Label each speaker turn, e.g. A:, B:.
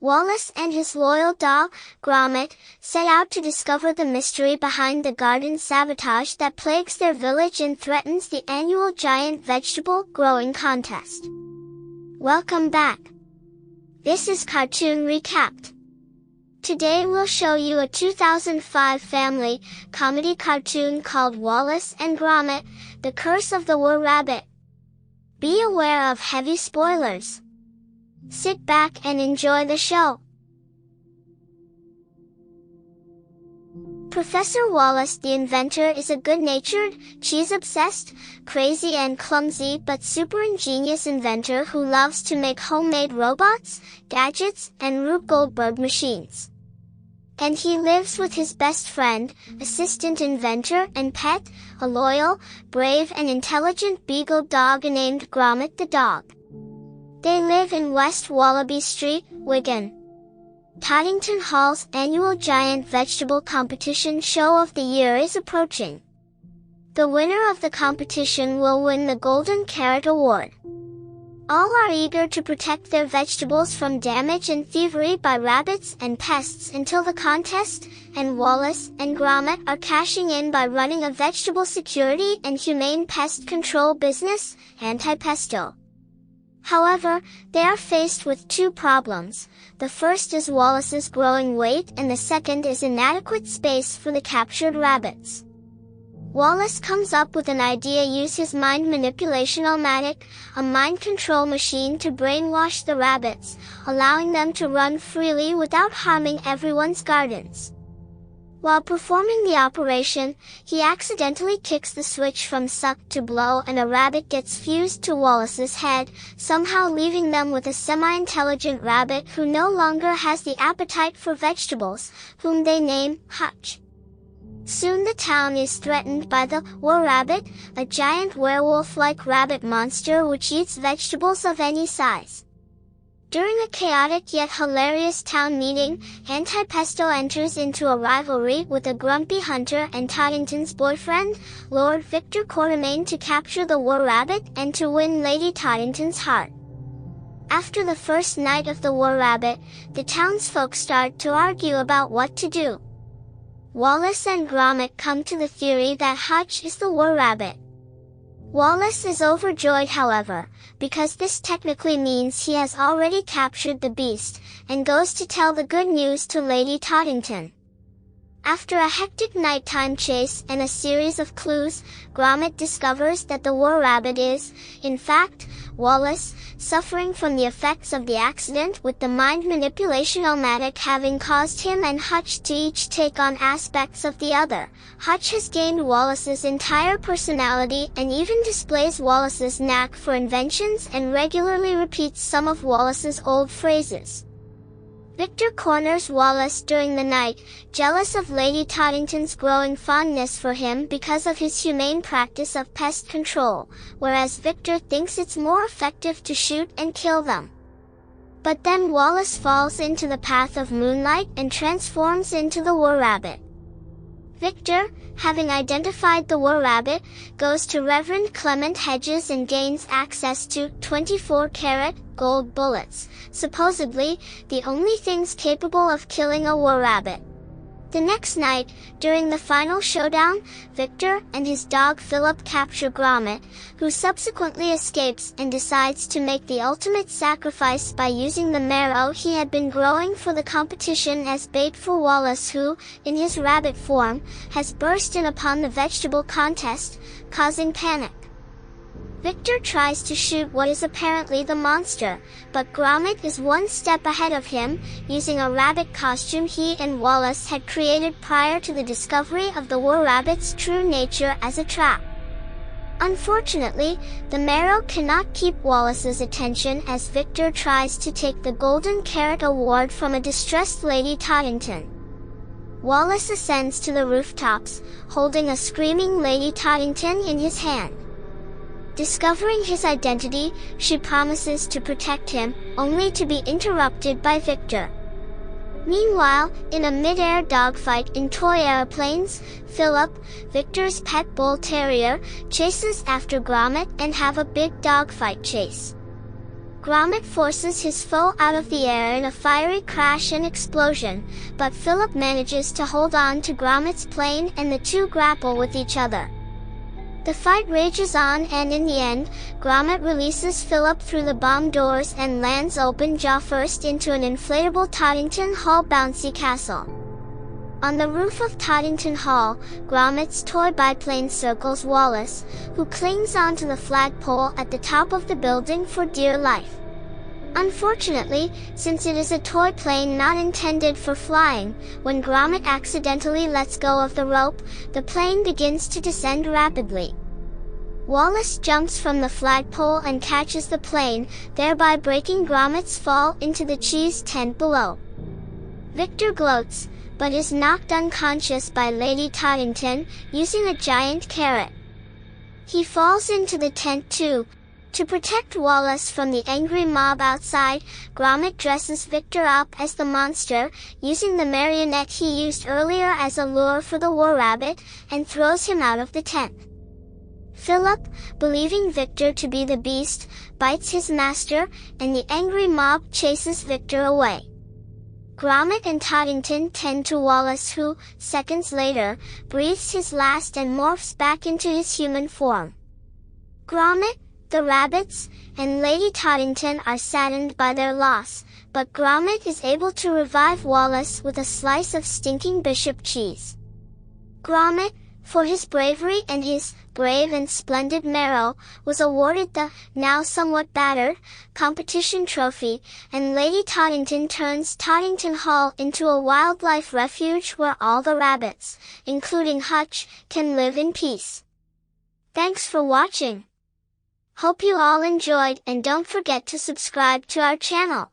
A: Wallace and his loyal dog, Gromit, set out to discover the mystery behind the garden sabotage that plagues their village and threatens the annual giant vegetable growing contest. Welcome back. This is Cartoon Recapped. Today we'll show you a 2005 family comedy cartoon called Wallace and Gromit, The Curse of the Were-Rabbit. Be aware of heavy spoilers. Sit back and enjoy the show. Professor Wallace the inventor is a good-natured, cheese-obsessed, crazy and clumsy but super ingenious inventor who loves to make homemade robots, gadgets, and Rube Goldberg machines. And he lives with his best friend, assistant inventor and pet, a loyal, brave and intelligent beagle dog named Gromit the dog. They live in West Wallaby Street, Wigan. Toddington Hall's annual giant vegetable competition show of the year is approaching. The winner of the competition will win the Golden Carrot Award. All are eager to protect their vegetables from damage and thievery by rabbits and pests until the contest, and Wallace and Gromit are cashing in by running a vegetable security and humane pest control business, Anti-Pesto. However, they are faced with two problems. The first is Wallace's growing weight and the second is inadequate space for the captured rabbits. Wallace comes up with an idea to use his mind manipulation-o-matic, a mind control machine to brainwash the rabbits, allowing them to run freely without harming everyone's gardens. While performing the operation, he accidentally kicks the switch from suck to blow and a rabbit gets fused to Wallace's head, somehow leaving them with a semi-intelligent rabbit who no longer has the appetite for vegetables, whom they name Hutch. Soon the town is threatened by the Were-Rabbit, a giant werewolf-like rabbit monster which eats vegetables of any size. During a chaotic yet hilarious town meeting, Anti-Pesto enters into a rivalry with a grumpy hunter and Toddington's boyfriend, Lord Victor Quatermain, to capture the Were-Rabbit and to win Lady Toddington's heart. After the first night of the Were-Rabbit, the townsfolk start to argue about what to do. Wallace and Gromit come to the theory that Hutch is the Were-Rabbit. Wallace is overjoyed, however, because this technically means he has already captured the beast, and goes to tell the good news to Lady Toddington. After a hectic nighttime chase and a series of clues, Gromit discovers that the Were-Rabbit is, in fact, Wallace, suffering from the effects of the accident with the mind manipulation-o-matic having caused him and Hutch to each take on aspects of the other. Hutch has gained Wallace's entire personality and even displays Wallace's knack for inventions and regularly repeats some of Wallace's old phrases. Victor corners Wallace during the night, jealous of Lady Toddington's growing fondness for him because of his humane practice of pest control, whereas Victor thinks it's more effective to shoot and kill them. But then Wallace falls into the path of moonlight and transforms into the Were-Rabbit. Victor, having identified the Were-Rabbit, goes to Reverend Clement Hedges and gains access to 24-karat gold bullets, supposedly the only things capable of killing a Were-Rabbit. The next night, during the final showdown, Victor and his dog Philip capture Gromit, who subsequently escapes and decides to make the ultimate sacrifice by using the marrow he had been growing for the competition as bait for Wallace, who, in his rabbit form, has burst in upon the vegetable contest, causing panic. Victor tries to shoot what is apparently the monster, but Gromit is one step ahead of him, using a rabbit costume he and Wallace had created prior to the discovery of the Were-Rabbit's true nature as a trap. Unfortunately, the marrow cannot keep Wallace's attention as Victor tries to take the Golden Carrot Award from a distressed Lady Toddington. Wallace ascends to the rooftops, holding a screaming Lady Toddington in his hand. Discovering his identity, she promises to protect him, only to be interrupted by Victor. Meanwhile, in a mid-air dogfight in toy airplanes, Philip, Victor's pet bull terrier, chases after Gromit and have a big dogfight chase. Gromit forces his foe out of the air in a fiery crash and explosion, but Philip manages to hold on to Gromit's plane and the two grapple with each other. The fight rages on and in the end, Gromit releases Philip through the bomb doors and lands open jaw first into an inflatable Toddington Hall bouncy castle. On the roof of Toddington Hall, Gromit's toy biplane circles Wallace, who clings onto the flagpole at the top of the building for dear life. Unfortunately, since it is a toy plane not intended for flying, when Gromit accidentally lets go of the rope, the plane begins to descend rapidly. Wallace jumps from the flagpole and catches the plane, thereby breaking Gromit's fall into the cheese tent below. Victor gloats, but is knocked unconscious by Lady Toddington, using a giant carrot. He falls into the tent too. To protect Wallace from the angry mob outside, Gromit dresses Victor up as the monster, using the marionette he used earlier as a lure for the war rabbit, and throws him out of the tent. Philip, believing Victor to be the beast, bites his master, and the angry mob chases Victor away. Gromit and Toddington tend to Wallace who, seconds later, breathes his last and morphs back into his human form. Gromit, the rabbits, and Lady Toddington are saddened by their loss, but Gromit is able to revive Wallace with a slice of stinking bishop cheese. Gromit, for his bravery and his brave and splendid marrow, was awarded the, now somewhat battered, competition trophy, and Lady Toddington turns Toddington Hall into a wildlife refuge where all the rabbits, including Hutch, can live in peace. Thanks for watching. Hope you all enjoyed and don't forget to subscribe to our channel.